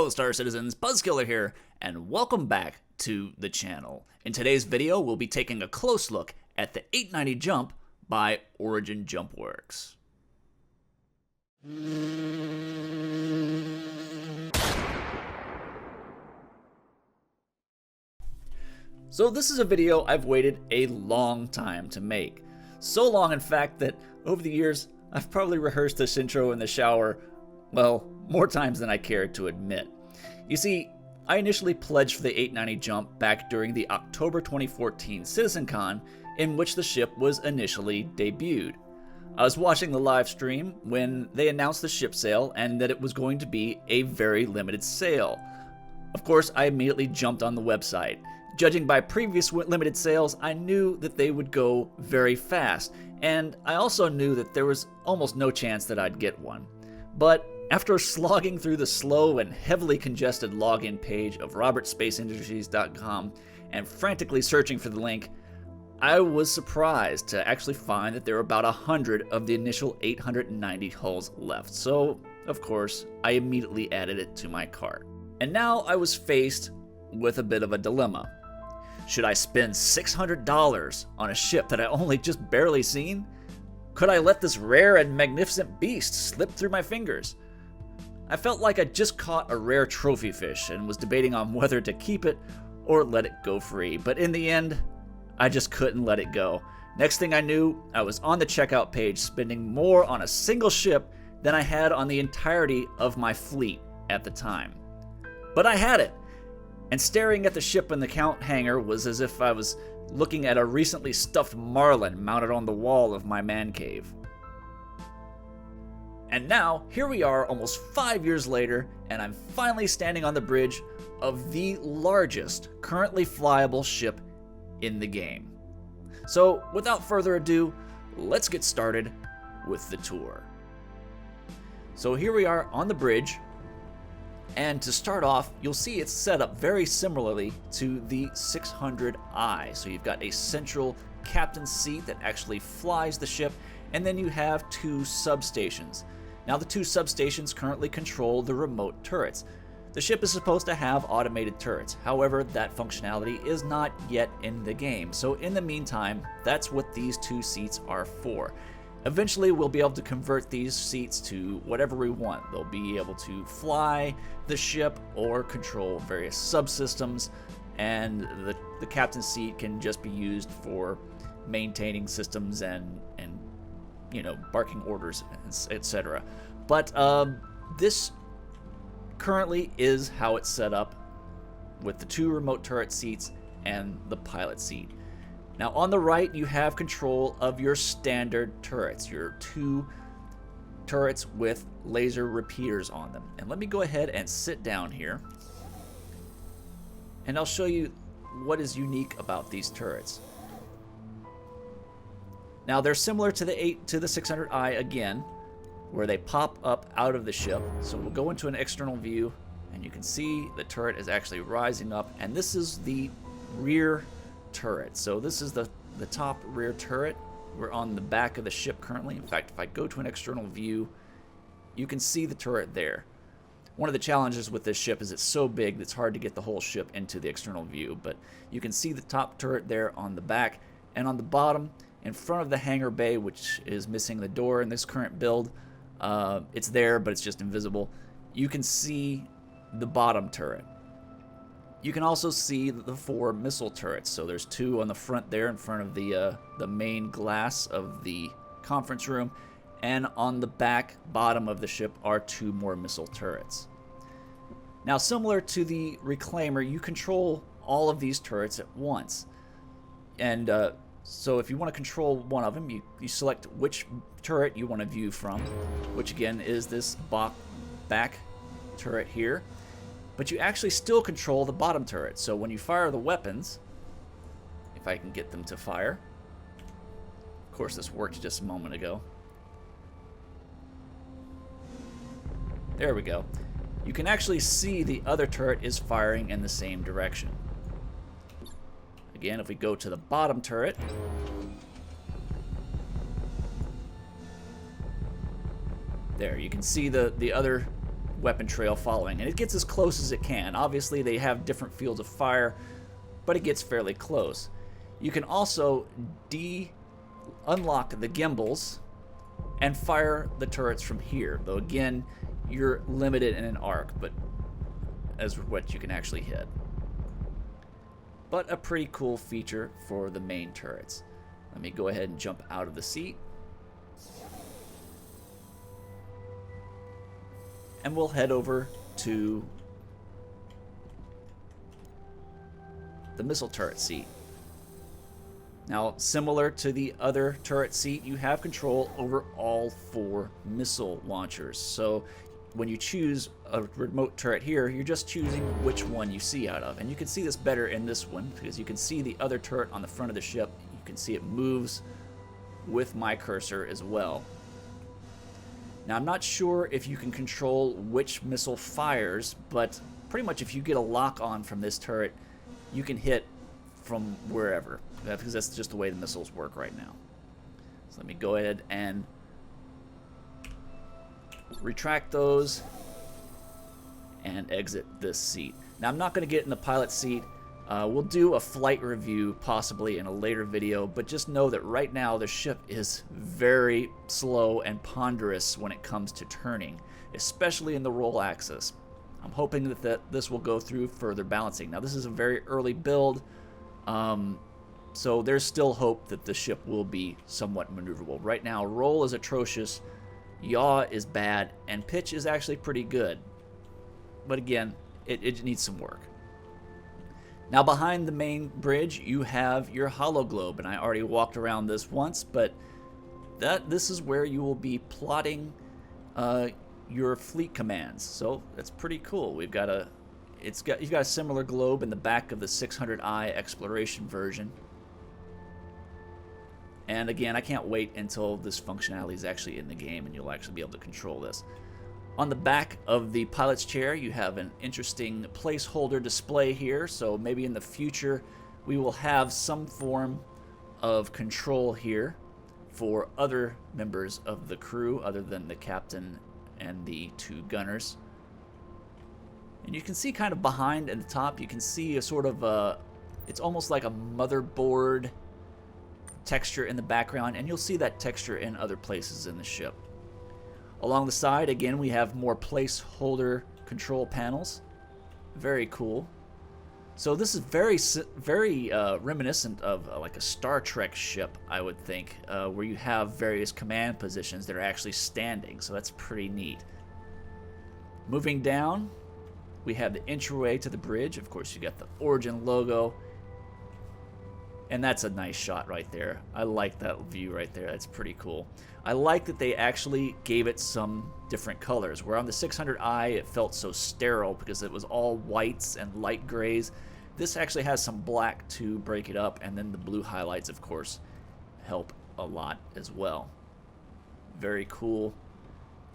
Hello Star Citizens, Buzzkiller here, and welcome back to the channel. In today's video, we'll be taking a close look at the 890 jump by Origin Jump Works. So this is a video I've waited a long time to make. So long, in fact, that over the years, I've probably rehearsed this intro in the shower, well, more times than I care to admit. You see, I initially pledged for the 890 jump back during the October 2014 CitizenCon, in which the ship was initially debuted. I was watching the live stream when they announced the ship sale and that it was going to be a very limited sale. Of course, I immediately jumped on the website. Judging by previous limited sales, I knew that they would go very fast, and I also knew that there was almost no chance that I'd get one. But after slogging through the slow and heavily congested login page of robertspaceindustries.com and frantically searching for the link, I was surprised to actually find that there were about 100 of the initial 890 hulls left. So, of course, I immediately added it to my cart. And now I was faced with a bit of a dilemma. Should I spend $600 on a ship that I only just barely seen? Could I let this rare and magnificent beast slip through my fingers? I felt like I just caught a rare trophy fish and was debating on whether to keep it or let it go free, but in the end, I just couldn't let it go. Next thing I knew, I was on the checkout page spending more on a single ship than I had on the entirety of my fleet at the time. But I had it, and staring at the ship in the hangar was as if I was looking at a recently stuffed marlin mounted on the wall of my man cave. And now, here we are almost 5 years later, and I'm finally standing on the bridge of the largest currently flyable ship in the game. So, without further ado, let's get started with the tour. So here we are on the bridge, and to start off, you'll see it's set up very similarly to the 600i. So you've got a central captain's seat that actually flies the ship, and then you have two substations. Now the two substations currently control the remote turrets. The ship is supposed to have automated turrets, however that functionality is not yet in the game, so in the meantime that's what these two seats are for. Eventually we'll be able to convert these seats to whatever we want. They'll be able to fly the ship or control various subsystems, and the captain's seat can just be used for maintaining systems and you know, barking orders, etc. But this currently is how it's set up with the two remote turret seats and the pilot seat. Now on the right you have control of your standard turrets, your two turrets with laser repeaters on them. And let me go ahead and sit down here and I'll show you what is unique about these turrets. Now they're similar to the 600i again, where they pop up out of the ship. So we'll go into an external view and you can see the turret is actually rising up, and this is the rear turret. So this is the top rear turret. We're on the back of the ship currently. In fact, if I go to an external view, you can see the turret there. One of the challenges with this ship is it's so big that it's hard to get the whole ship into the external view, but you can see the top turret there on the back, and on the bottom in front of the hangar bay, which is missing the door in this current build. It's there, but it's just invisible. You can see the bottom turret. You can also see the four missile turrets. So there's two on the front there in front of the main glass of the conference room, and on the back bottom of the ship are two more missile turrets. Now, similar to the Reclaimer, you control all of these turrets at once, and so if you want to control one of them, you select which turret you want to view from, which again is this back turret here. But you actually still control the bottom turret. So when you fire the weapons, if I can get them to fire, of course this worked just a moment ago. There we go. You can actually see the other turret is firing in the same direction. Again, if we go to the bottom turret, there you can see the other weapon trail following, and it gets as close as it can. Obviously they have different fields of fire, but it gets fairly close. You can also unlock the gimbals and fire the turrets from here, though again you're limited in an arc, but as what you can actually hit. But a pretty cool feature for the main turrets. Let me go ahead and jump out of the seat. And we'll head over to the missile turret seat. Now, similar to the other turret seat, you have control over all 4 missile launchers. So when you choose a remote turret here, you're just choosing which one you see out of. And you can see this better in this one, because you can see the other turret on the front of the ship. You can see it moves with my cursor as well. Now, I'm not sure if you can control which missile fires, but pretty much if you get a lock on from this turret, you can hit from wherever, because that's just the way the missiles work right now. So let me go ahead and retract those and exit this seat. Now, I'm not going to get in the pilot seat. We'll do a flight review possibly in a later video, but just know that right now the ship is very slow and ponderous when it comes to turning, especially in the roll axis. I'm hoping that this will go through further balancing. Now, this is a very early build, so there's still hope that the ship will be somewhat maneuverable. Right now, roll is atrocious, yaw is bad, and pitch is actually pretty good. But again, it needs some work. Now, behind the main bridge, you have your hollow globe, and I already walked around this once, but this is where you will be plotting your fleet commands. So that's pretty cool. You've got a similar globe in the back of the 600i exploration version. And again, I can't wait until this functionality is actually in the game and you'll actually be able to control this. On the back of the pilot's chair, you have an interesting placeholder display here, so maybe in the future we will have some form of control here for other members of the crew other than the captain and the 2 gunners. And you can see kind of behind at the top, you can see a sort of it's almost like a motherboard texture in the background, and you'll see that texture in other places in the ship. Along the side, again, we have more placeholder control panels. Very cool. So this is very reminiscent of like a Star Trek ship, I would think, where you have various command positions that are actually standing. So that's pretty neat. Moving down, we have the entryway to the bridge. Of course, you got the Origin logo. And that's a nice shot right there. I like that view right there. That's pretty cool. I like that they actually gave it some different colors. Where on the 600i it felt so sterile because it was all whites and light grays. This actually has some black to break it up, and then the blue highlights, of course, help a lot as well. Very cool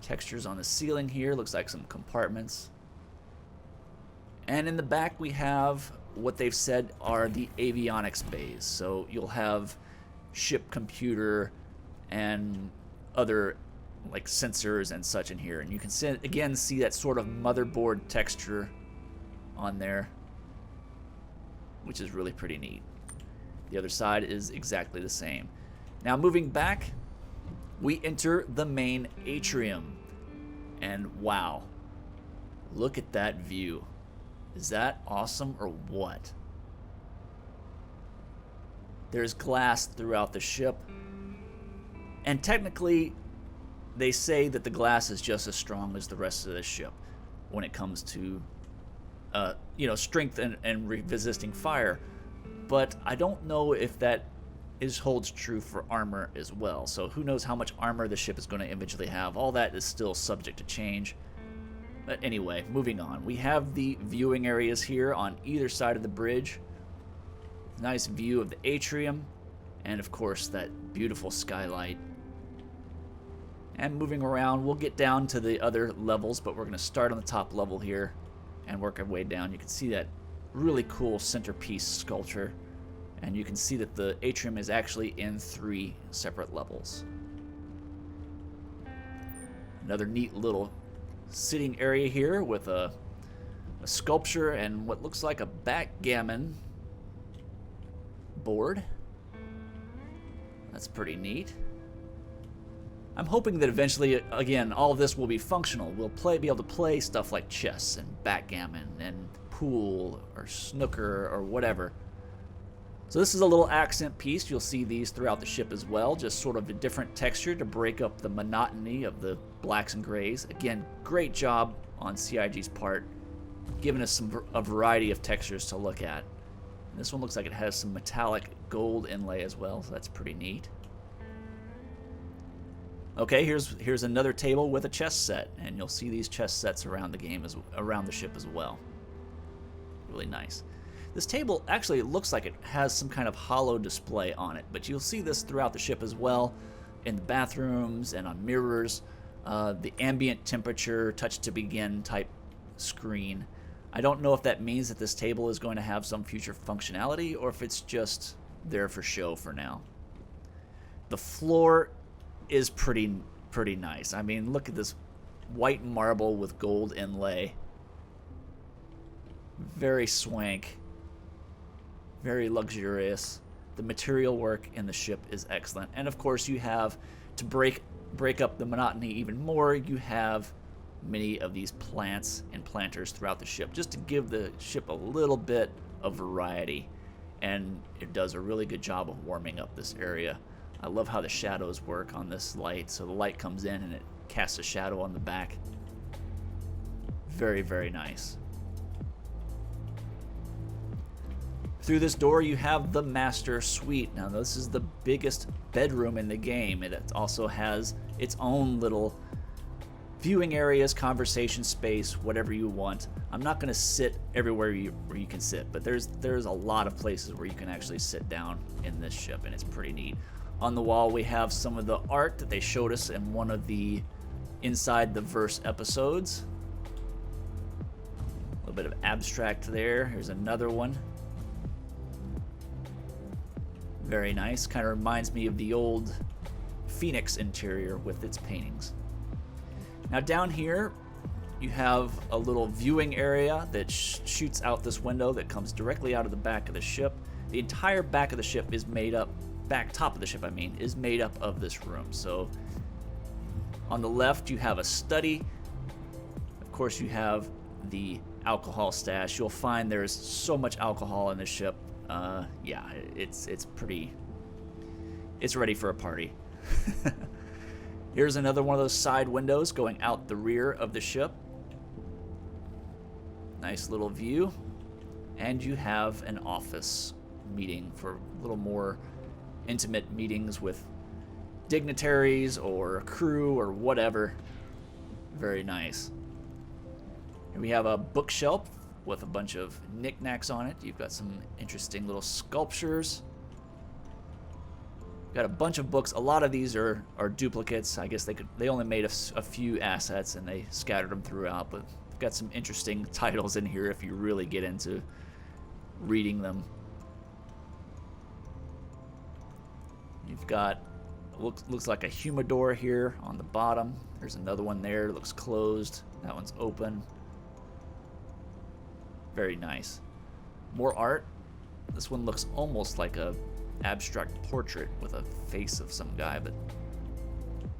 textures on the ceiling here. Looks like some compartments. And in the back we have what they've said are the avionics bays. So you'll have ship computer and other like sensors and such in here. And you can again see that sort of motherboard texture on there, which is really pretty neat. The other side is exactly the same. Now moving back, we enter the main atrium. And wow, look at that view. Is that awesome or what? There's glass throughout the ship. And technically, they say that the glass is just as strong as the rest of the ship when it comes to strength and resisting fire. But I don't know if that holds true for armor as well. So who knows how much armor the ship is going to eventually have. All that is still subject to change. But anyway, moving on. We have the viewing areas here on either side of the bridge. Nice view of the atrium. And of course, that beautiful skylight. And moving around, we'll get down to the other levels, but we're going to start on the top level here and work our way down. You can see that really cool centerpiece sculpture. And you can see that the atrium is actually in 3 separate levels. Another neat little sitting area here with a sculpture and what looks like a backgammon board. That's pretty neat. I'm hoping that eventually, again, all of this will be functional. We'll be able to play stuff like chess and backgammon and pool or snooker or whatever. So this is a little accent piece. You'll see these throughout the ship as well, just sort of a different texture to break up the monotony of the blacks and grays. Again, great job on CIG's part, giving us a variety of textures to look at. And this one looks like it has some metallic gold inlay as well, so that's pretty neat. Okay, here's another table with a chess set, and you'll see these chess sets around the game, around the ship as well. Really nice. This table actually looks like it has some kind of hollow display on it, but you'll see this throughout the ship as well, in the bathrooms and on mirrors, the ambient temperature, touch to begin type screen. I don't know if that means that this table is going to have some future functionality or if it's just there for show for now. The floor is pretty nice. I mean, look at this white marble with gold inlay. Very swank. Very luxurious. The material work in the ship is excellent. And of course you have, to break up the monotony even more, you have many of these plants and planters throughout the ship, just to give the ship a little bit of variety. And it does a really good job of warming up this area. I love how the shadows work on this light. So the light comes in and it casts a shadow on the back. Very, very nice. Through this door you have the master suite. Now this is the biggest bedroom in the game. It also has its own little viewing areas, conversation space, whatever you want. I'm not going to sit everywhere where you can sit, but there's a lot of places where you can actually sit down in this ship, and it's pretty neat. On the wall we have some of the art that they showed us in one of the Inside the Verse episodes. A little bit of abstract there. Here's another one. Very nice. Kind of reminds me of the old Phoenix interior with its paintings. Now down here you have a little viewing area that shoots out this window that comes directly out of the back of the ship. The entire back of the ship is made up, back top of the ship I mean, is made up of this room. So on the left you have a study. Of course you have the alcohol stash. You'll find there's so much alcohol in this ship. Yeah, it's ready for a party. Here's another one of those side windows going out the rear of the ship. Nice little view. And you have an office meeting for a little more intimate meetings with dignitaries or crew or whatever. Very nice. Here we have a bookshelf with a bunch of knickknacks on it. You've got some interesting little sculptures. Got a bunch of books. A lot of these are duplicates. I guess they only made a few assets and they scattered them throughout, but we've got some interesting titles in here if you really get into reading them. You've got looks like a humidor here on the bottom. There's another one there. It looks closed. That one's open. Very nice. More art. This one looks almost like a abstract portrait with a face of some guy, but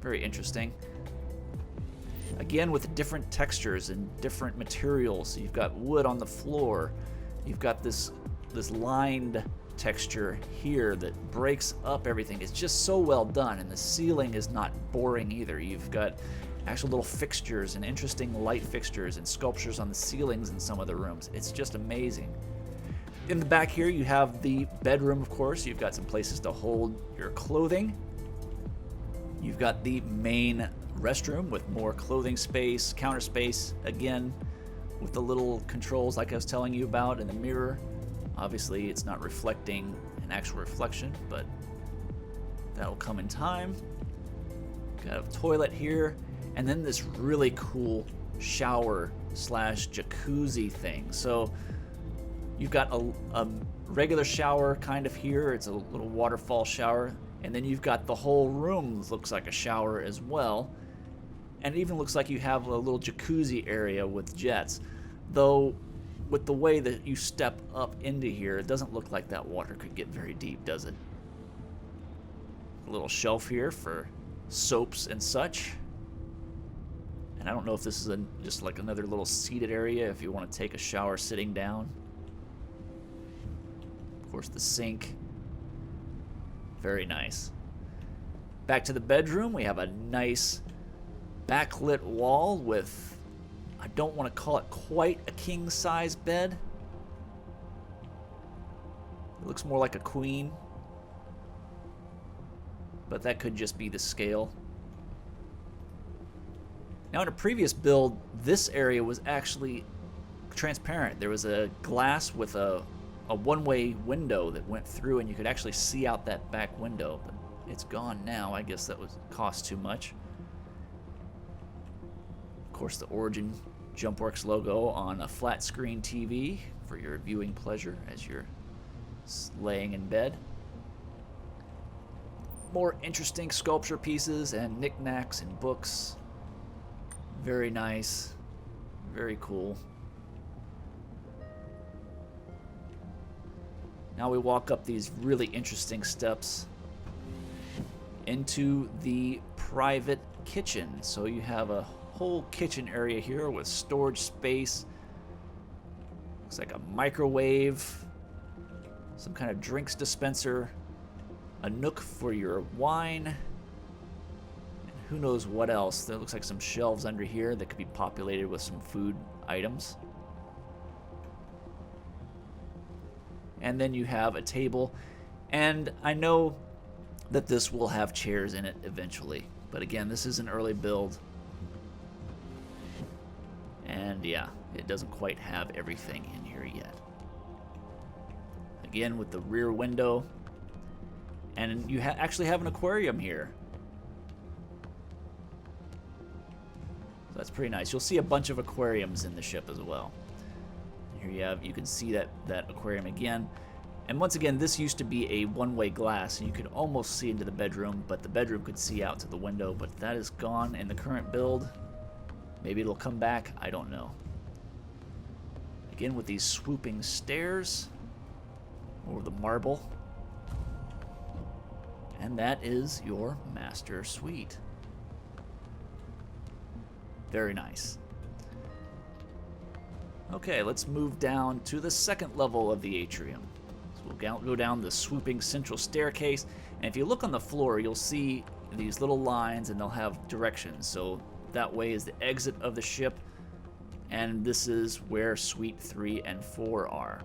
very interesting. Again, with different textures and different materials. You've got wood on the floor. You've got this lined texture here that breaks up everything. It's just so well done, and the ceiling is not boring either. You've got actual little fixtures and interesting light fixtures and sculptures on the ceilings in some of the rooms. It's just amazing. In the back here you have the bedroom, of course. You've got some places to hold your clothing. You've got the main restroom with more clothing space, counter space, again with the little controls like I was telling you about in the mirror. Obviously it's not reflecting an actual reflection, but that'll come in time. Got a toilet here, and then this really cool shower slash jacuzzi thing. So you've got a regular shower kind of here. It's a little waterfall shower. And then you've got the whole room looks like a shower as well. And it even looks like you have a little jacuzzi area with jets. Though, with the way that you step up into here, it doesn't look like that water could get very deep, does it? A little shelf here for soaps and such. And I don't know if this is just like another little seated area if you want to take a shower sitting down. Of course, the sink. Very nice. Back to the bedroom, we have a nice backlit wall with, I don't want to call it quite a king-size bed. It looks more like a queen, but that could just be the scale. Now, in a previous build, this area was actually transparent. There was a glass with a one-way window that went through, and you could actually see out that back window, but it's gone now. I guess that was cost too much. Of course, the Origin JumpWorks logo on a flat screen TV for your viewing pleasure as you're laying in bed. More interesting sculpture pieces and knickknacks and books. Very nice. Very cool. Now we walk up these really interesting steps into the private kitchen. So you have a whole kitchen area here with storage space. Looks like a microwave, some kind of drinks dispenser, a nook for your wine, and who knows what else. There looks like some shelves under here that could be populated with some food items. And then you have a table, and I know that this will have chairs in it eventually, but again, this is an early build, and yeah, it doesn't quite have everything in here yet. Again, with the rear window, and you actually have an aquarium here. So that's pretty nice. You'll see a bunch of aquariums in the ship as well. Here you can see that aquarium again. And once again, this used to be a one-way glass, and you could almost see into the bedroom, but the bedroom could see out to the window, but that is gone in the current build. Maybe it'll come back, I don't know. Again, with these swooping stairs over the marble. And that is your master suite. Very nice. Okay, let's move down to the second level of the atrium. So we'll go down the swooping central staircase, and if you look on the floor, you'll see these little lines, and they'll have directions. So that way is the exit of the ship, and this is where Suite 3 and 4 are.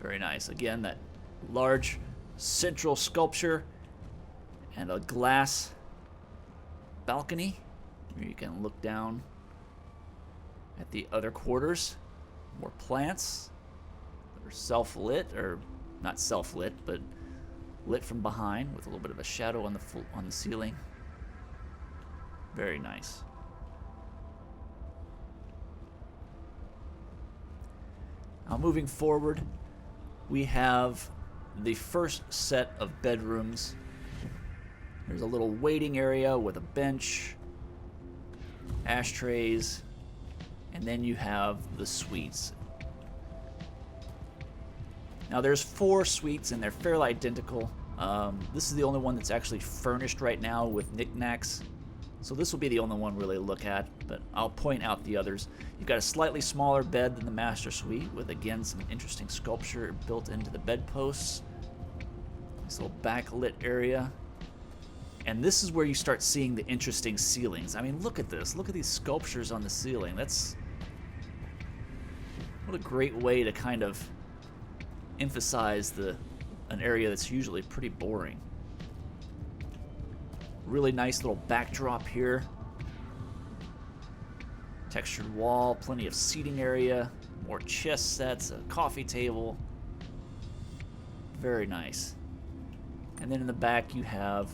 Very nice. Again, that large central sculpture and a glass balcony where you can look down at the other quarters. More plants that are self-lit, or not self-lit, but lit from behind with a little bit of a shadow on the ceiling. Very nice. Now moving forward, we have the first set of bedrooms. There's a little waiting area with a bench, ashtrays, and then you have the suites. Now there's 4 suites, and they're fairly identical. This is the only one that's actually furnished right now with knickknacks. So this will be the only one really to look at, but I'll point out the others. You've got a slightly smaller bed than the master suite, with again some interesting sculpture built into the bedposts. This little backlit area. And this is where you start seeing the interesting ceilings. I mean, look at this. Look at these sculptures on the ceiling. What a great way to kind of emphasize an area that's usually pretty boring. Really nice little backdrop here. Textured wall, plenty of seating area, more chess sets, a coffee table. Very nice. And then in the back you have,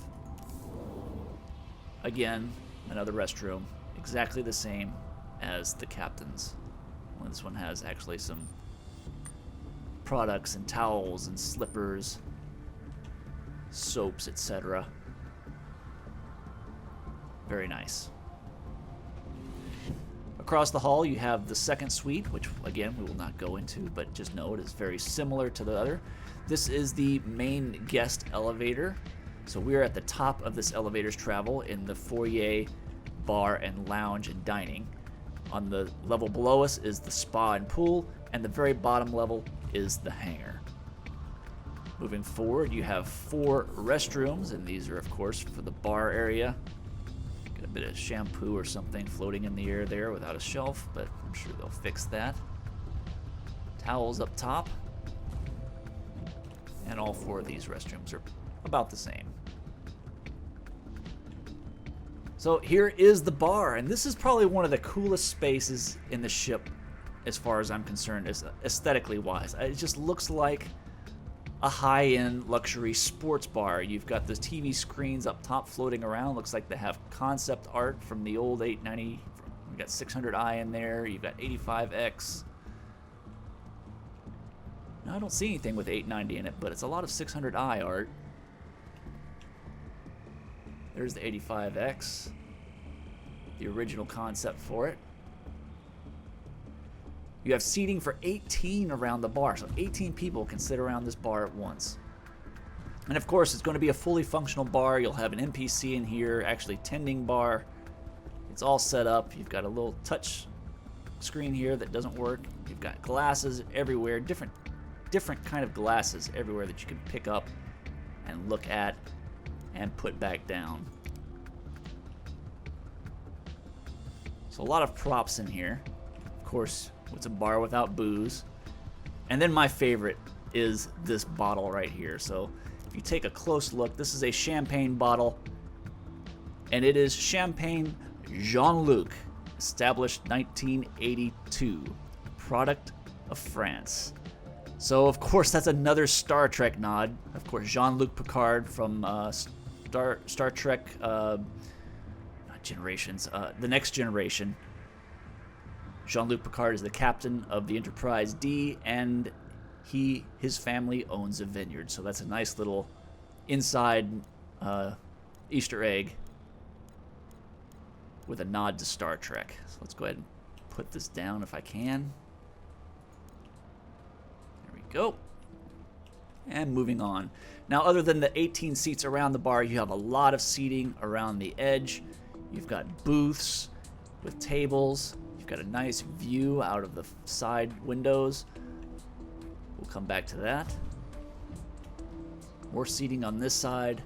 again, another restroom, exactly the same as the captain's. Well, this one has actually some products and towels and slippers, soaps, etc. Very nice. Across the hall, you have the second suite, which, again, we will not go into, but just know it is very similar to the other. This is the main guest elevator. So we are at the top of this elevator's travel in the foyer, bar, and lounge and dining. On the level below us is the spa and pool, and the very bottom level is the hangar. Moving forward, you have 4 restrooms, and these are, of course, for the bar area. Got a bit of shampoo or something floating in the air there without a shelf, but I'm sure they'll fix that. Towels up top. And all 4 of these restrooms are about the same. So here is the bar, and this is probably one of the coolest spaces in the ship as far as I'm concerned, aesthetically wise. It just looks like a high-end luxury sports bar. You've got the TV screens up top floating around. Looks like they have concept art from the old 890. You've got 600i in there. You've got 85X. Now, I don't see anything with 890 in it, but it's a lot of 600i art. There's the 85X, the original concept for it. You have seating for 18 around the bar, so 18 people can sit around this bar at once. And of course, it's going to be a fully functional bar. You'll have an NPC in here, actually tending bar. It's all set up. You've got a little touch screen here that doesn't work. You've got glasses everywhere, different kind of glasses everywhere that you can pick up and look at and put back down. So a lot of props in here. Of course, it's a bar without booze. And then my favorite is this bottle right here. So if you take a close look, this is a champagne bottle, and it is Champagne Jean-Luc, established 1982, product of France. So of course that's another Star Trek nod. Of course, Jean-Luc Picard from Star Trek, not Generations, The Next Generation. Jean-Luc Picard is the captain of the Enterprise D, and his family owns a vineyard. So that's a nice little inside Easter egg with a nod to Star Trek. So let's go ahead and put this down if I can. There we go. And moving on. Now, other than the 18 seats around the bar, you have a lot of seating around the edge. You've got booths with tables. You've got a nice view out of the side windows. We'll come back to that. More seating on this side.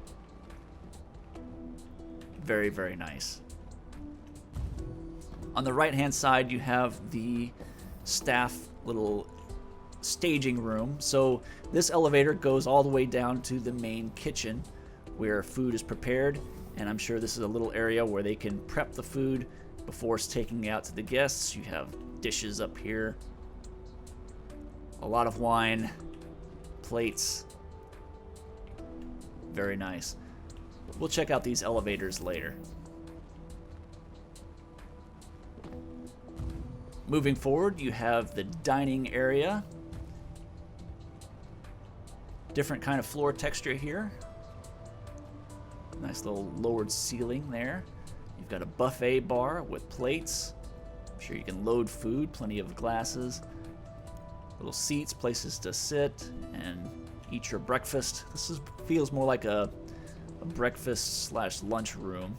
Very, very nice. On the right-hand side, you have the staff little staging room. So this elevator goes all the way down to the main kitchen where food is prepared, and I'm sure this is a little area where they can prep the food before it's taking it out to the guests. You have dishes up here, a lot of wine, plates. Very nice. We'll check out these elevators later. Moving forward, you have the dining area. Different kind of floor texture here. Nice little lowered ceiling there. You've got a buffet bar with plates. I'm sure you can load food, plenty of glasses. Little seats, places to sit and eat your breakfast. Feels more like a breakfast / lunch room,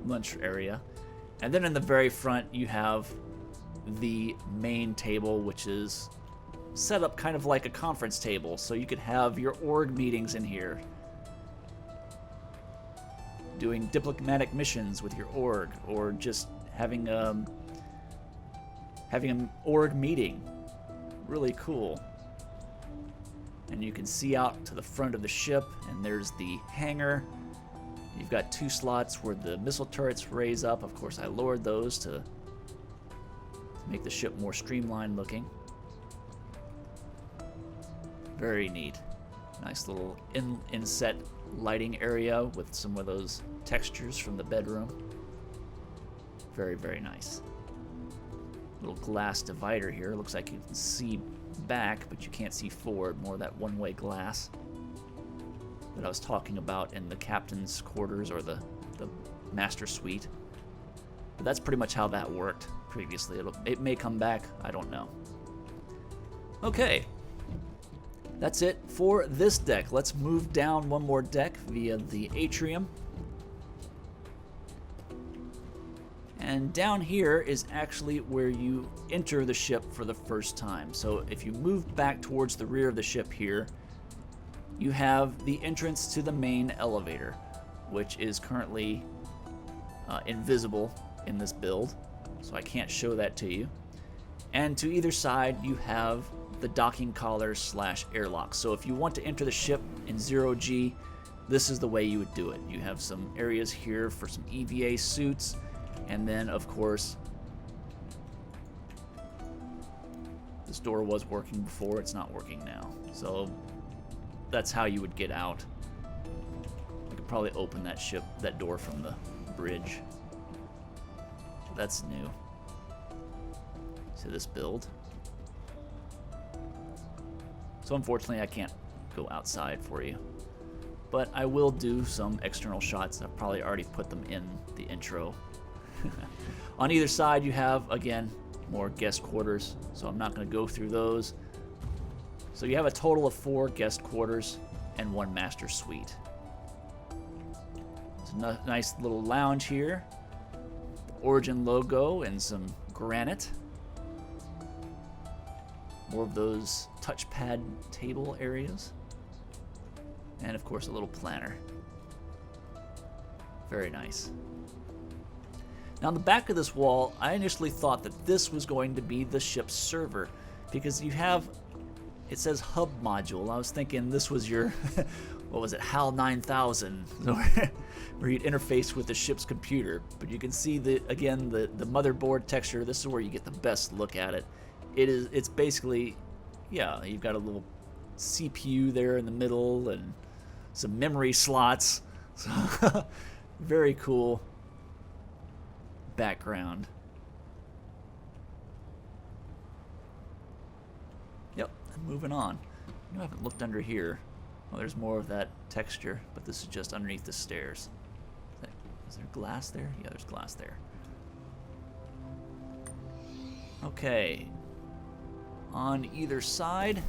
lunch area. And then in the very front, you have the main table, which is set up kind of like a conference table, so you could have your org meetings in here, doing diplomatic missions with your org, or just having an org meeting. Really cool. And you can see out to the front of the ship, and there's the hangar. You've got 2 slots where the missile turrets raise up. Of course, I lowered those to make the ship more streamlined looking. Very neat. Nice little inset lighting area with some of those textures from the bedroom. Very, very nice. Little glass divider here. Looks like you can see back, but you can't see forward. More of that one-way glass that I was talking about in the captain's quarters, or the master suite. But that's pretty much how that worked previously. It may come back, I don't know. Okay, that's it for this deck. Let's move down one more deck via the atrium. And down here is actually where you enter the ship for the first time. So if you move back towards the rear of the ship here, you have the entrance to the main elevator, which is currently invisible in this build, so I can't show that to you. And to either side, you have the docking collars / airlock. So if you want to enter the ship in 0G, this is the way you would do it. You have some areas here for some EVA suits, and then of course, this door was working before, it's not working now. So that's how you would get out. I could probably open that door from the bridge. That's new to this build. So unfortunately I can't go outside for you, but I will do some external shots. I've probably already put them in the intro. On either side you have, again, more guest quarters, so I'm not going to go through those. So you have a total of 4 guest quarters and 1 master suite. There's a nice little lounge here. Origin logo and some granite. More of those touchpad table areas. And of course a little planner. Very nice. Now on the back of this wall, I initially thought that this was going to be the ship's server, because you have, it says hub module. I was thinking this was your, what was it, HAL 9000, where you'd interface with the ship's computer. But you can see again the motherboard texture. This is where you get the best look at it. It's basically, yeah, you've got a little CPU there in the middle and some memory slots. So very cool background. Yep, and moving on. I haven't looked under here. Well, there's more of that texture, but this is just underneath the stairs. Is there glass there? Yeah, there's glass there. Okay. On either side,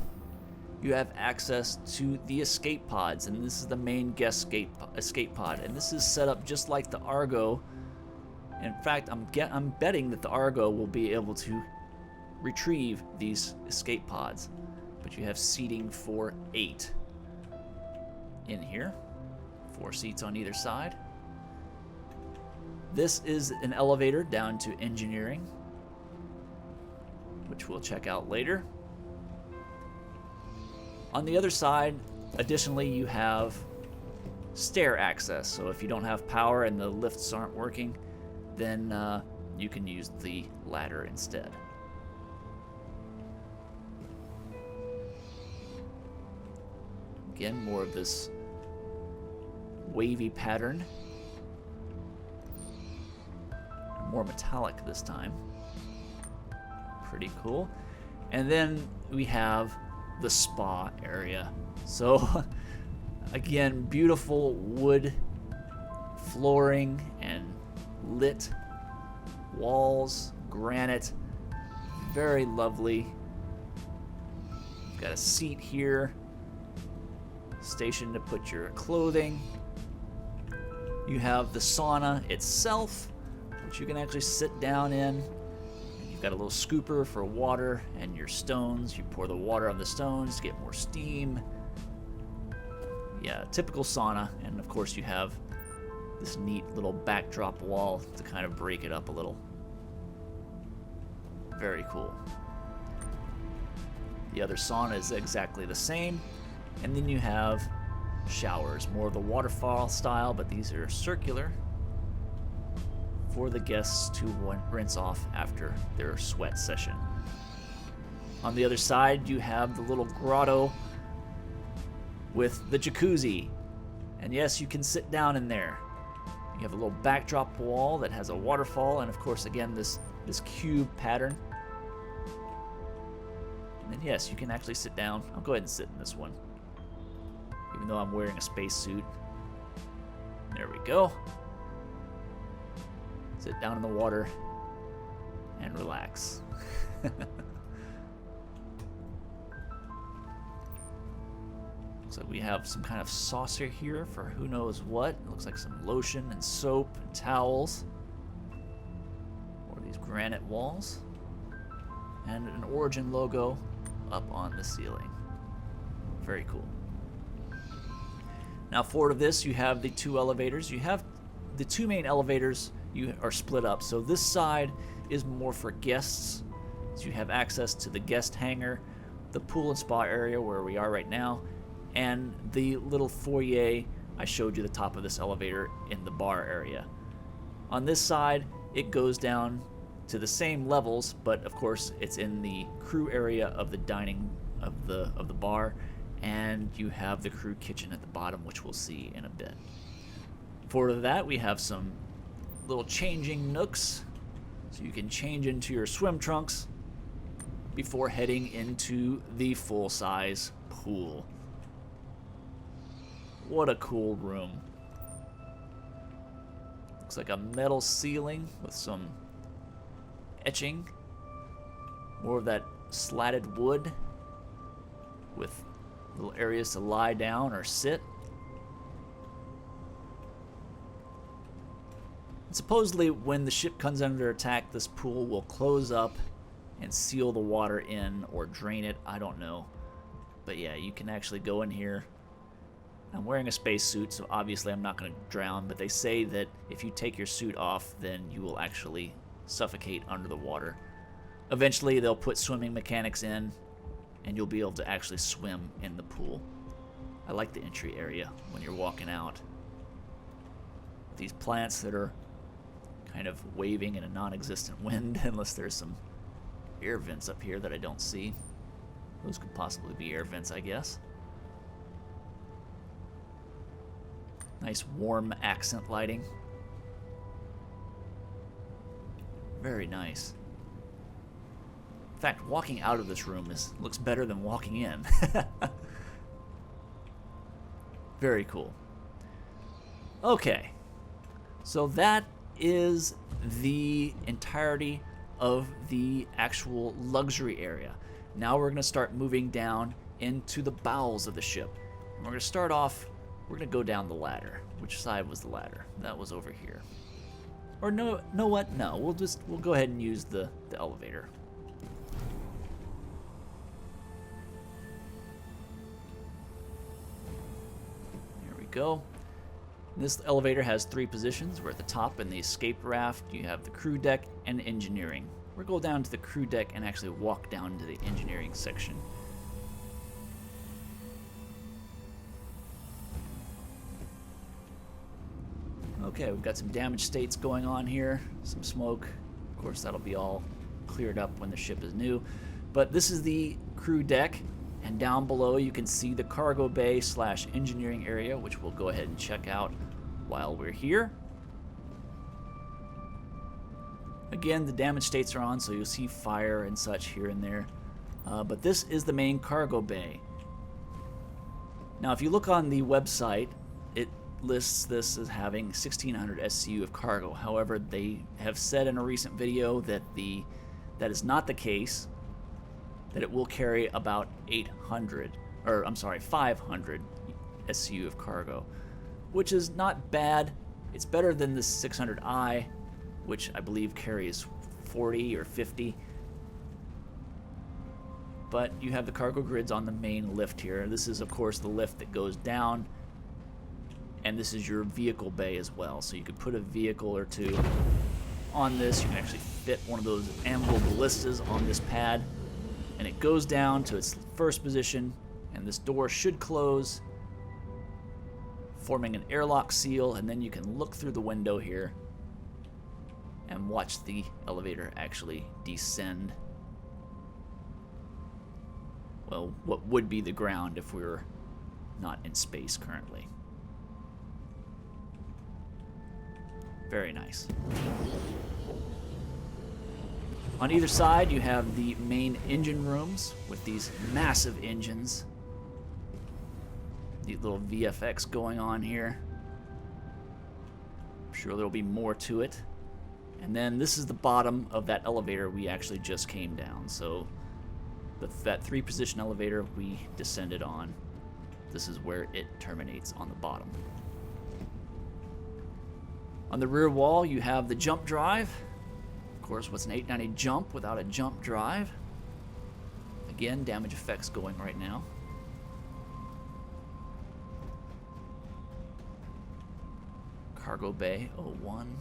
you have access to the escape pods, and this is the main guest escape pod. And this is set up just like the Argo. In fact, I'm betting that the Argo will be able to retrieve these escape pods. But you have seating for 8 in here. 4 seats on either side. This is an elevator down to engineering, which we'll check out later. On the other side, additionally, you have stair access. So if you don't have power and the lifts aren't working, then you can use the ladder instead. Again, more of this wavy pattern. More metallic this time. Pretty cool. And then we have the spa area. So again, beautiful wood flooring and lit walls, granite, very lovely. You've got a seat here, station to put your clothing. You have the sauna itself, which you can actually sit down in. You've got a little scooper for water and your stones. You pour the water on the stones to get more steam. Yeah, typical sauna. And of course you have this neat little backdrop wall to kind of break it up a little. Very cool. The other sauna is exactly the same. And then you have showers, more of the waterfall style, but these are circular for the guests to rinse off after their sweat session. On the other side, you have the little grotto with the jacuzzi. And yes, you can sit down in there. You have a little backdrop wall that has a waterfall, and of course, again, this cube pattern. And then yes, you can actually sit down. I'll go ahead and sit in this one, even though I'm wearing a spacesuit. There we go. Sit down in the water and relax. So we have some kind of saucer here for who knows what. It looks like some lotion and soap and towels. Or these granite walls. And an Origin logo up on the ceiling. Very cool. Now forward of this, you have the two elevators. You have the two main elevators are split up. So this side is more for guests. So you have access to the guest hangar, the pool and spa area where we are right now, and the little foyer I showed you the top of this elevator in the bar area. On this side, it goes down to the same levels, but of course it's in the crew area of the dining of the bar, and you have the crew kitchen at the bottom, which we'll see in a bit. Forward of that, we have some little changing nooks, so you can change into your swim trunks before heading into the full-size pool. What a cool room. Looks like a metal ceiling with some etching. More of that slatted wood with little areas to lie down or sit. And supposedly when the ship comes under attack, this pool will close up and seal the water in or drain it. I don't know. But yeah, you can actually go in here. I'm wearing a spacesuit, so obviously I'm not going to drown, but they say that if you take your suit off, then you will actually suffocate under the water. Eventually, they'll put swimming mechanics in, and you'll be able to actually swim in the pool. I like the entry area when you're walking out. These plants that are kind of waving in a non-existent wind, unless there's some air vents up here that I don't see. Those could possibly be air vents, I guess. Nice warm accent lighting. Very nice. In fact, walking out of this room looks better than walking in. Very cool. Okay, so that is the entirety of the actual luxury area. Now we're going to start moving down into the bowels of the ship. And we're going to start off, we're going to go down the ladder. Which side was the ladder? That was over here. Or no, know what? No, we'll go ahead and use the elevator. Here we go. This elevator has 3 positions. We're at the top in the escape raft. You have the crew deck and engineering. We'll go down to the crew deck and actually walk down to the engineering section. Okay, we've got some damage states going on here, some smoke. Of course, that'll be all cleared up when the ship is new. But this is the crew deck, and down below you can see the cargo bay / engineering area, which we'll go ahead and check out while we're here. Again, the damage states are on, so you'll see fire and such here and there. But this is the main cargo bay. Now, if you look on the website, it lists this as having 1600 SCU of cargo. However, they have said in a recent video that that is not the case, that it will carry about 500 SCU of cargo, which is not bad. It's better than the 600i, which I believe carries 40 or 50. But you have the cargo grids on the main lift here. This is, of course, the lift that goes down. And this is your vehicle bay as well. So you could put a vehicle or two on this. You can actually fit one of those Anvil ballistas on this pad. And it goes down to its first position. And this door should close, forming an airlock seal. And then you can look through the window here and watch the elevator actually descend. Well, what would be the ground if we were not in space currently. Very nice. On either side, you have the main engine rooms with these massive engines. The little VFX going on here. I'm sure there'll be more to it. And then this is the bottom of that elevator we actually just came down. So that 3-position elevator we descended on, this is where it terminates, on the bottom. On the rear wall, you have the jump drive. Of course, what's an 890 jump without a jump drive? Again, damage effects going right now. Cargo bay 01.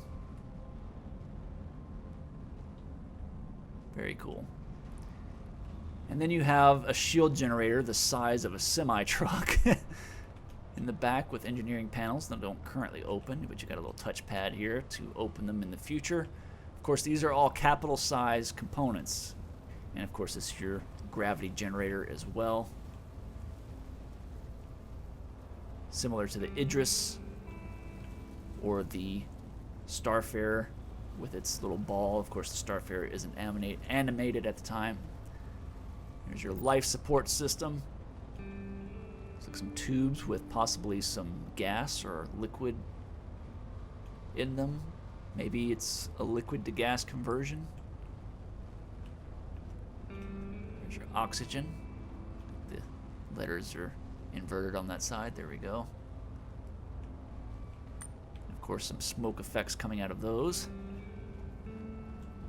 Very cool. And then you have a shield generator the size of a semi-truck in the back with engineering panels that don't currently open, but you got a little touchpad here to open them in the future. Of course, these are all capital size components. And of course, this is your gravity generator as well. Similar to the Idris or the Starfarer with its little ball. Of course, the Starfarer isn't animated at the time. There's your life support system. Looks like some tubes with possibly some gas or liquid in them. Maybe it's a liquid to gas conversion. There's your oxygen. The letters are inverted on that side. There we go. And of course, some smoke effects coming out of those.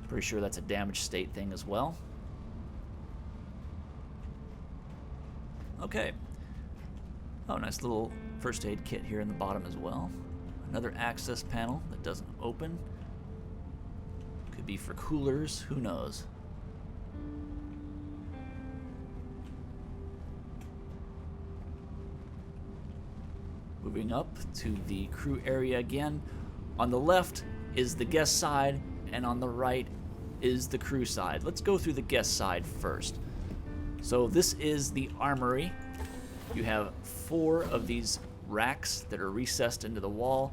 Pretty sure that's a damage state thing as well. Okay. Oh, nice little first aid kit here in the bottom as well. Another access panel that doesn't open. Could be for coolers, who knows. Moving up to the crew area again. On the left is the guest side, and on the right is the crew side. Let's go through the guest side first. So this is the armory. You have 4 of these racks that are recessed into the wall.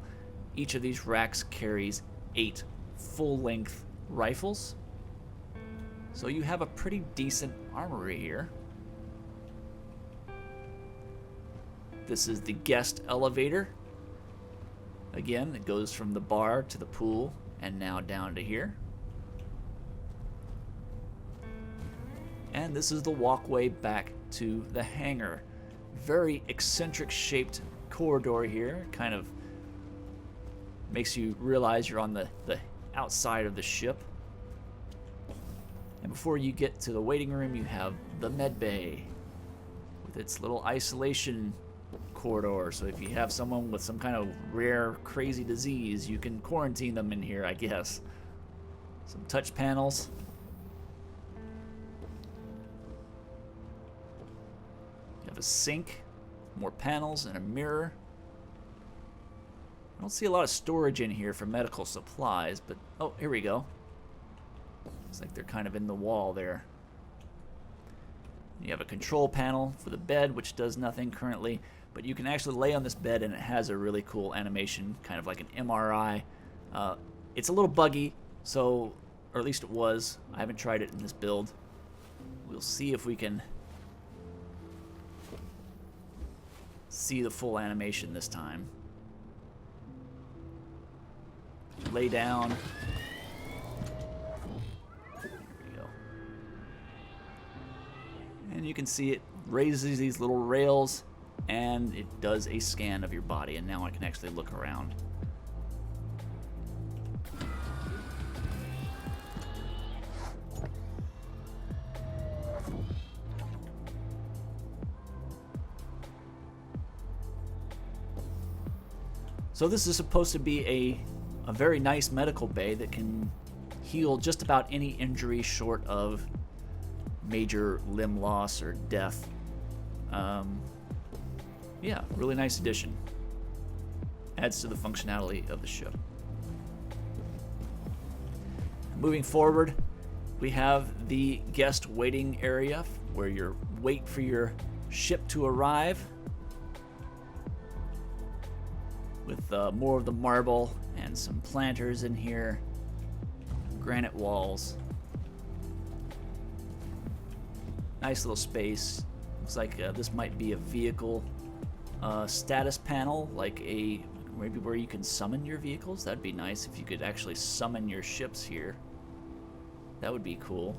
Each of these racks carries 8 full-length rifles. So you have a pretty decent armory here. This is the guest elevator. Again, it goes from the bar to the pool and now down to here. And this is the walkway back to the hangar. Very eccentric shaped corridor here. Kind of makes you realize you're on the outside of the ship. And before you get to the waiting room, you have the med bay with its little isolation corridor. So if you have someone with some kind of rare, crazy disease, you can quarantine them in here, I guess. Some touch panels. You have a sink, more panels, and a mirror. I don't see a lot of storage in here for medical supplies, but oh, here we go. Looks like they're kind of in the wall there. You have a control panel for the bed, which does nothing currently, but you can actually lay on this bed and it has a really cool animation, kind of like an MRI. It's a little buggy, so, or at least it was. I haven't tried it in this build. We'll see if we can see the full animation this time. Lay down. And you can see it raises these little rails and it does a scan of your body, and now I can actually look around. So this is supposed to be a very nice medical bay that can heal just about any injury short of major limb loss or death. Yeah, really nice addition. Adds to the functionality of the ship. Moving forward, we have the guest waiting area where you wait for your ship to arrive, with more of the marble and some planters in here, granite walls. Nice little space. Looks like this might be a vehicle status panel, like a maybe where you can summon your vehicles. That'd be nice if you could actually summon your ships here. That would be cool.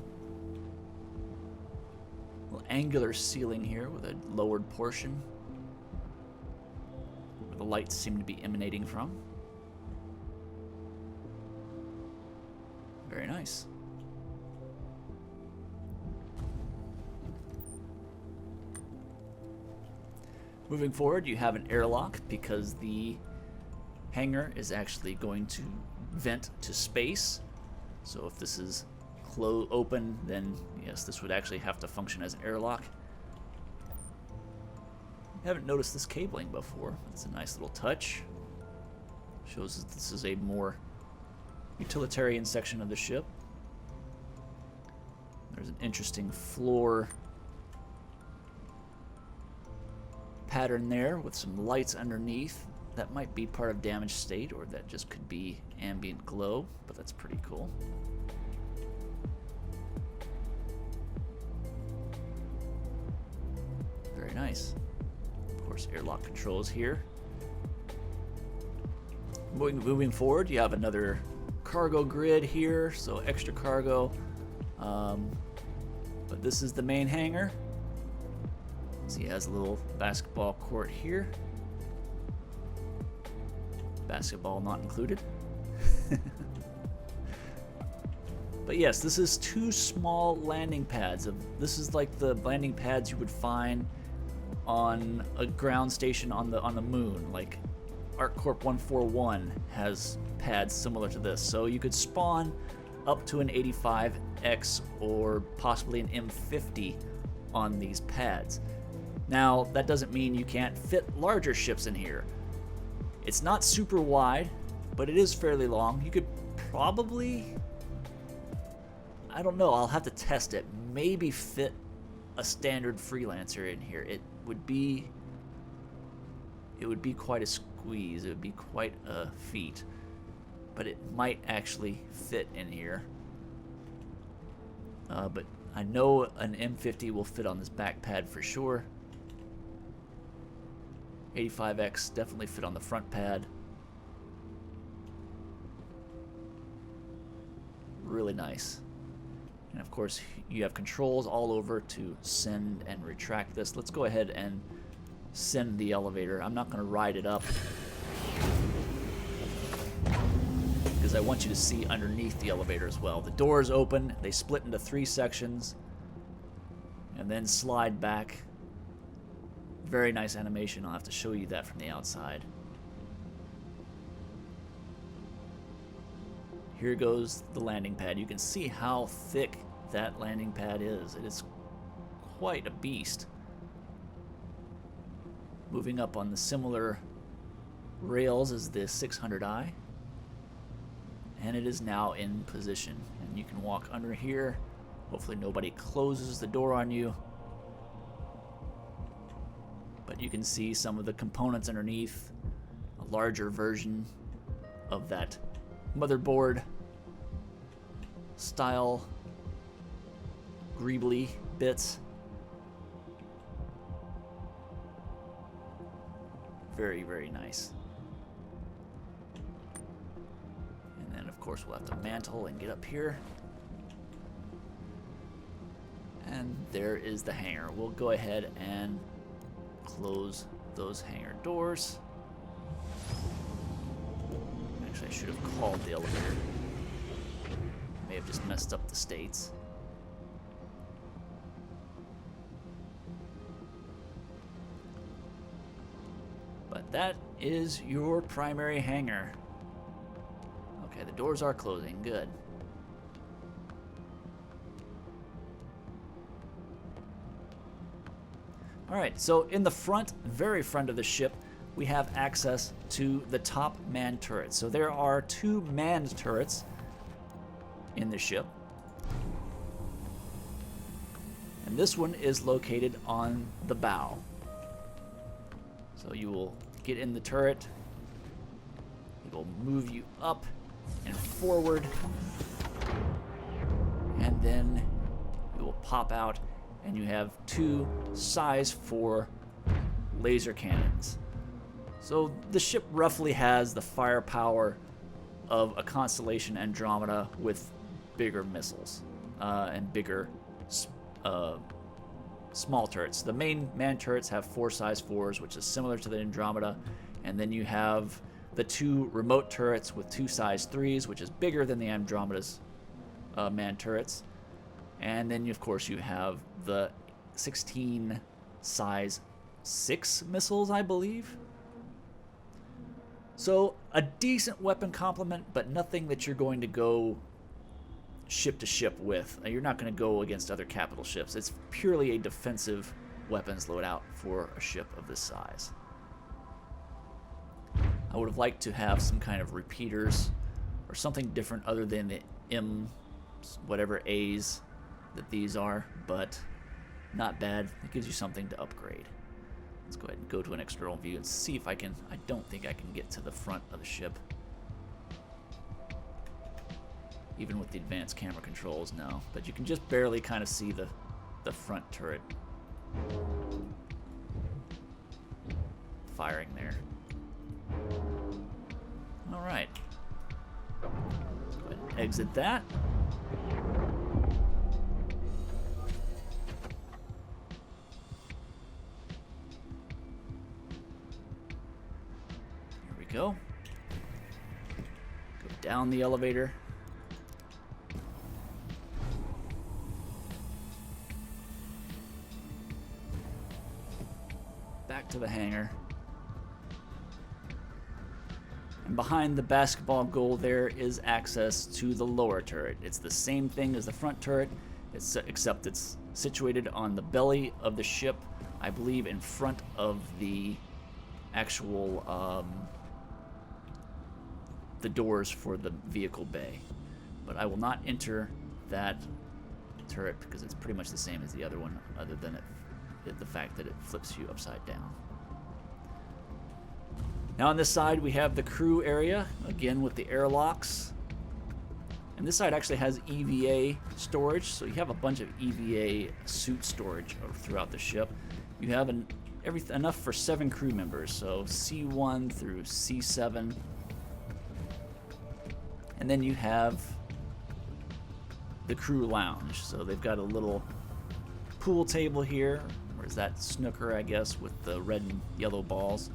A little angular ceiling here with a lowered portion where the lights seem to be emanating from. Very nice. Moving forward, you have an airlock because the hangar is actually going to vent to space. So if this is open, then yes, this would actually have to function as an airlock. I haven't noticed this cabling before. It's a nice little touch. Shows that this is a more utilitarian section of the ship. There's an interesting floor pattern there with some lights underneath. That might be part of damaged state, or that just could be ambient glow, but that's pretty cool. Very nice. Of course, airlock controls here. Moving forward, you have another cargo grid here, so extra cargo. But this is the main hangar. So he has a little basketball court here. Basketball not included. But yes, this is 2 small landing pads. This is like the landing pads you would find on a ground station on the moon. Like ArcCorp 141 has pads similar to this. So you could spawn up to an 85X or possibly an M50 on these pads. Now, that doesn't mean you can't fit larger ships in here. It's not super wide, but it is fairly long. You could probably, I don't know, I'll have to test it, maybe fit a standard freelancer in here. It would be quite a squeeze. It would be quite a feat, but it might actually fit in here. But I know an M50 will fit on this back pad for sure. 85X definitely fit on the front pad. Really nice. And of course, you have controls all over to send and retract this. Let's go ahead and send the elevator. I'm not going to ride it up because I want you to see underneath the elevator as well. The doors open, they split into 3 sections and then slide back. Very nice animation. I'll have to show you that from the outside. Here goes the landing pad. You can see how thick that landing pad is. It is quite a beast. Moving up on the similar rails as the 600i. And it is now in position. And you can walk under here. Hopefully nobody closes the door on you. But you can see some of the components underneath, a larger version of that motherboard style greebly bits. Very, very nice. And then of course we'll have to mantle and get up here. And there is the hangar. We'll go ahead and close those hangar doors. Actually, I should have called the elevator. May have just messed up the states. But that is your primary hangar. Okay, the doors are closing. Good. Alright, so in the front, very front of the ship, we have access to the top manned turret. So there are 2 manned turrets in the ship. And this one is located on the bow. So you will get in the turret. It will move you up and forward. And then it will pop out. And you have 2 size 4 laser cannons. So the ship roughly has the firepower of a Constellation Andromeda with bigger missiles and bigger small turrets. The main man turrets have 4 size 4s, which is similar to the Andromeda, and then you have the 2 remote turrets with 2 size 3s, which is bigger than the Andromeda's man turrets. And then, of course, you have the 16 size 6 missiles, I believe. So a decent weapon complement, but nothing that you're going to go ship to ship with. You're not going to go against other capital ships. It's purely a defensive weapons loadout for a ship of this size. I would have liked to have some kind of repeaters or something different other than the M whatever A's that these are, but not bad. It gives you something to upgrade. Let's go ahead and go to an external view and see if I can. I don't think I can get to the front of the ship. Even with the advanced camera controls, no. But you can just barely kind of see the front turret firing there. Alright. Let's go ahead and exit that. Here we go. Go down the elevator. Back to the hangar. And behind the basketball goal there is access to the lower turret. It's the same thing as the front turret, except it's situated on the belly of the ship, I believe in front of the actual the doors for the vehicle bay. But I will not enter that turret because it's pretty much the same as the other one, other than the fact that it flips you upside down. Now on this side we have the crew area, again with the airlocks. And this side actually has EVA storage, so you have a bunch of EVA suit storage throughout the ship. You have enough for 7 crew members, so C1 through C7. And then you have the crew lounge, so they've got a little pool table here, or is that snooker, I guess, with the red and yellow balls.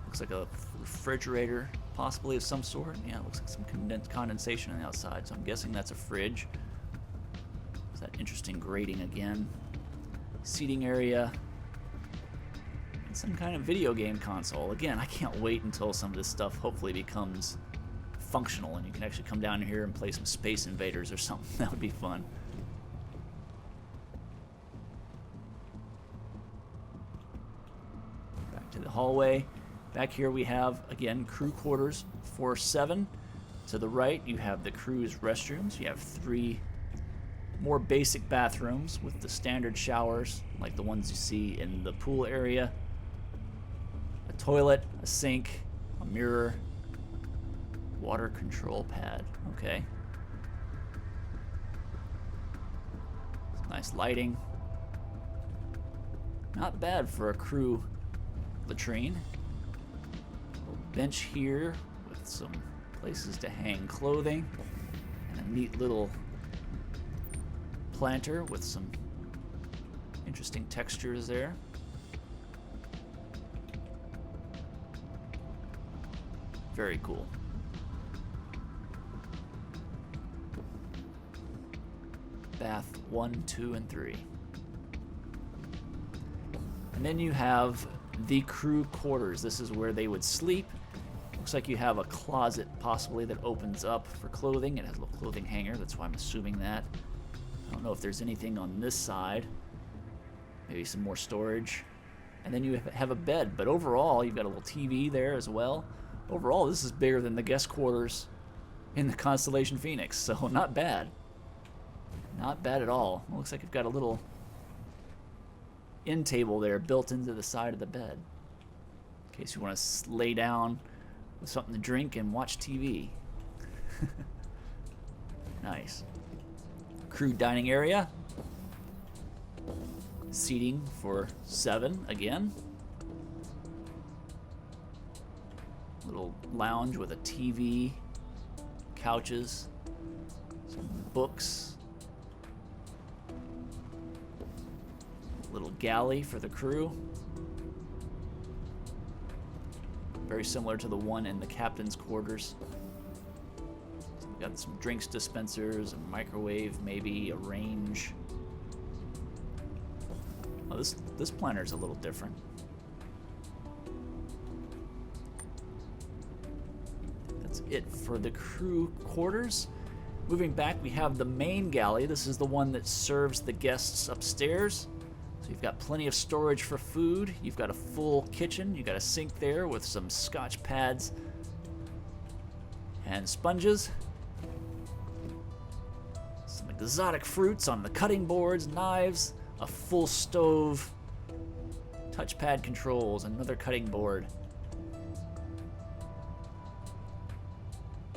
Looks like a refrigerator, possibly of some sort. Yeah, it looks like some condensation on the outside, so I'm guessing that's a fridge. There's that interesting grating again. Seating area. And some kind of video game console. Again, I can't wait until some of this stuff hopefully becomes functional and you can actually come down here and play some Space Invaders or something. That would be fun. To the hallway. Back here we have, again, crew quarters for 7. To the right you have the crew's restrooms. You have 3 more basic bathrooms with the standard showers like the ones you see in the pool area. A toilet, a sink, a mirror, water control pad. Okay. Some nice lighting. Not bad for a crew latrine. A little bench here with some places to hang clothing, and a neat little planter with some interesting textures there. Very cool. Bath 1, 2, and 3. And then you have the crew quarters. This is where they would sleep. Looks like you have a closet possibly that opens up for clothing. It has a little clothing hanger. That's why I'm assuming that. I don't know if there's anything on this side. Maybe some more storage. And then you have a bed. But overall, you've got a little TV there as well. Overall, this is bigger than the guest quarters in the Constellation Phoenix. So not bad. Not bad at all. It looks like you've got a little end table there built into the side of the bed in case you want to lay down with something to drink and watch TV. Nice. Crew dining area. seating for 7 again. Little lounge with a TV, couches, some books. Little galley for the crew. Very similar to the one in the captain's quarters. So we've got some drinks dispensers, a microwave, maybe a range. Oh, this planner's a little different. That's it for the crew quarters. Moving back, we have the main galley. This is the one that serves the guests upstairs. So you've got plenty of storage for food. You've got a full kitchen. You've got a sink there with some Scotch pads and sponges. Some exotic fruits on the cutting boards, knives, a full stove, touchpad controls, another cutting board.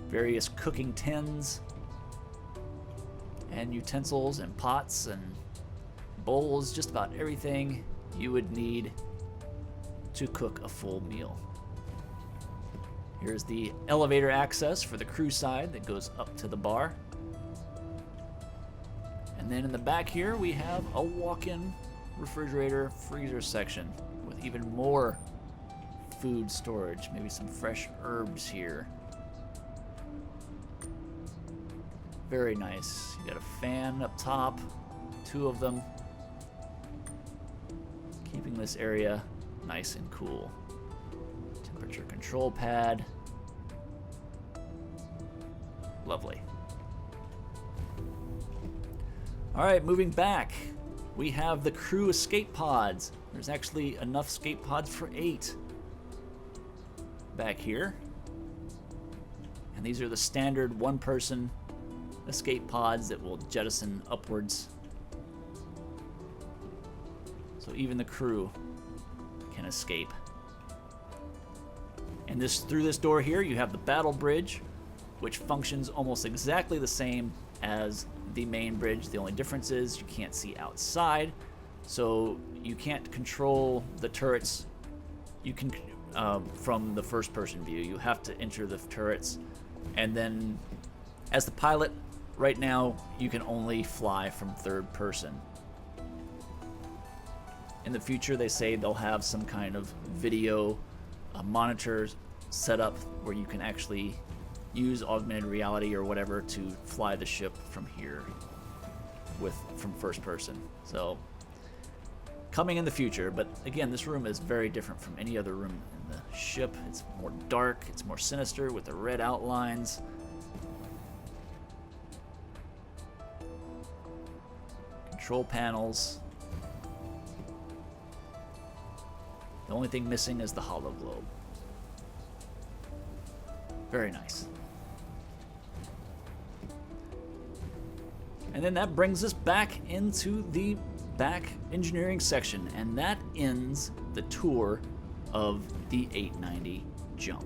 Various cooking tins and utensils and pots and bowls, just about everything you would need to cook a full meal. Here's the elevator access for the crew side that goes up to the bar. And then in the back here we have a walk-in refrigerator freezer section with even more food storage, maybe some fresh herbs here. Very nice. You got a fan up top, 2 of them, keeping this area nice and cool. Temperature control pad. Lovely. All right, moving back, we have the crew escape pods. There's actually enough escape pods for 8 back here. And these are the standard 1-person escape pods that will jettison upwards. So even the crew can escape. And through this door here, you have the battle bridge, which functions almost exactly the same as the main bridge. The only difference is you can't see outside, so you can't control the turrets. You can from the first-person view. You have to enter the turrets, and then as the pilot, right now you can only fly from third person. In the future, they say they'll have some kind of video monitors set up where you can actually use augmented reality or whatever to fly the ship from here from first person. So coming in the future, but again, this room is very different from any other room in the ship. It's more dark, it's more sinister with the red outlines. Control panels. The only thing missing is the hollow globe. Very nice. And then that brings us back into the back engineering section, and that ends the tour of the 890 jump.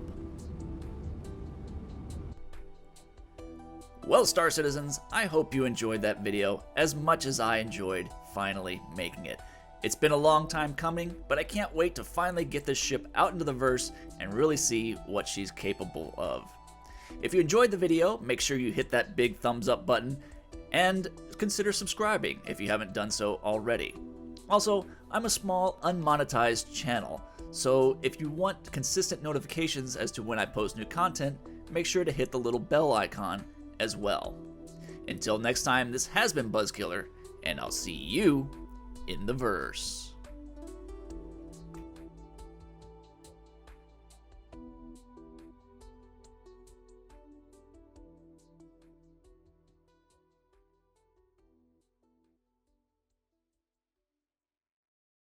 Well, Star Citizens, I hope you enjoyed that video as much as I enjoyed finally making it. It's been a long time coming, but I can't wait to finally get this ship out into the verse and really see what she's capable of. If you enjoyed the video, make sure you hit that big thumbs up button and consider subscribing if you haven't done so already. Also, I'm a small unmonetized channel, so if you want consistent notifications as to when I post new content, make sure to hit the little bell icon as well. Until next time, this has been BuzzKiller, and I'll see you in the verse.